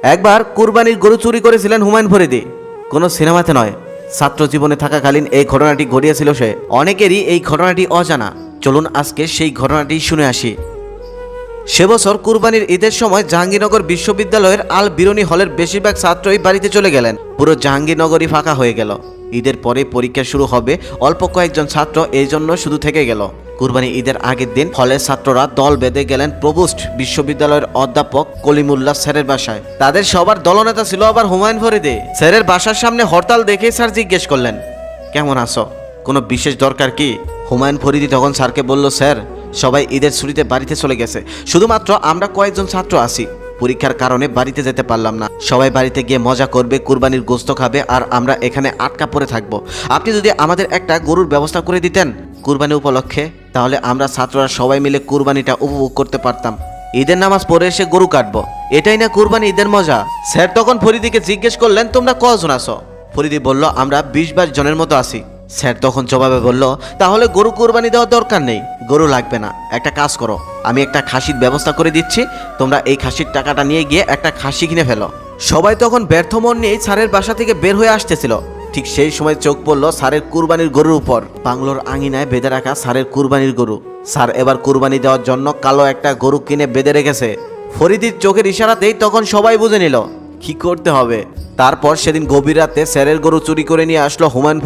একবার কুরবানির গরু চুরি করেছিলেন হুমায়ুন ফরিদী, কোনো সিনেমাতে নয়, ছাত্র জীবনে থাকাকালীন এই ঘটনাটি ঘটিয়েছিল সে। অনেকেরই এই ঘটনাটি অজানা, চলুন আজকে সেই ঘটনাটি শুনে আসি। সে বছর কুরবানির ঈদের সময় জাহাঙ্গীরনগর বিশ্ববিদ্যালয়ের আল বিরুনি হলের বেশিরভাগ ছাত্রই বাড়িতে চলে গেলেন। পুরো জাহাঙ্গীরনগরই ফাঁকা হয়ে গেল। ঈদের পরে পরীক্ষা শুরু হবে, অল্প কয়েকজন ছাত্র এই জন্য শুধু থেকে গেল। কুরবানি ঈদের আগের দিন হলের ছাত্ররা দল বেঁধে গেলেন প্রভোস্ট বিশ্ববিদ্যালয়ের অধ্যাপক কলিমুল্লাহ স্যারের বাসায়। তাদের সবার দলনেতা ছিল আবার হুমায়ুন ফরিদী। স্যারের বাসার সামনে হরতাল দেখে স্যার জিজ্ঞেস করলেন, কেমন আছো, কোনো বিশেষ দরকার কি? হুমায়ুন ফরিদী তখন স্যারকে বলল, স্যার সবাই ঈদের ছুটিতে বাড়িতে চলে গেছে, শুধুমাত্র আমরা কয়েকজন ছাত্র আছি, পরীক্ষার কারণে বাড়িতে যেতে পারলাম না। সবাই বাড়িতে গিয়ে মজা করবে, কুরবানির গোশত খাবে, আর আমরা এখানে আটকা পড়ে থাকবো। আপনি যদি আমাদের একটা গরুর ব্যবস্থা করে দিতেন কুরবানি উপলক্ষে, তাহলে আমরা ছাত্ররা সবাই মিলে কুরবানিটা উপভোগ করতে পারতাম। ঈদের নামাজ পড়ে এসে গরু কাটবো, এটাই না কুরবানি ঈদের মজা? স্যার তখন ফরিদীকে জিজ্ঞেস করলেন, তোমরা কজন আছো? ফরিদী বলল, আমরা 20-22 জনের মতো আছি। স্যার তখন জবাবে বলল, তাহলে গরু কুরবানি দেওয়ার দরকার নেই, গরু লাগবে না। একটা কাজ করো, আমি একটা খাসির ব্যবস্থা করে দিচ্ছি, তোমরা এই খাসির টাকাটা নিয়ে গিয়ে একটা খাসি কিনে ফেলো। সবাই তখন ব্যর্থ মন নিয়েই স্যারের বাসা থেকে বের হয়ে আসতেছিল। ঠিক সেই সময় চোখ পড়ল স্যারের কুরবানির গরুর উপর। বাংলোর আঙিনায় বেঁধে রাখা স্যারের কুরবানির গরু। স্যার এবার কুরবানি দেওয়ার জন্য কালো একটা গরু কিনে বেঁধে রেখেছে। ফরিদীর চোখের ইশারাতেই তখন সবাই বুঝে নিল কি করতে হবে। তারপর সেদিন গভীর রাতে স্যারের গরু চুরি করে নিয়ে আসলো হুমায়ুন।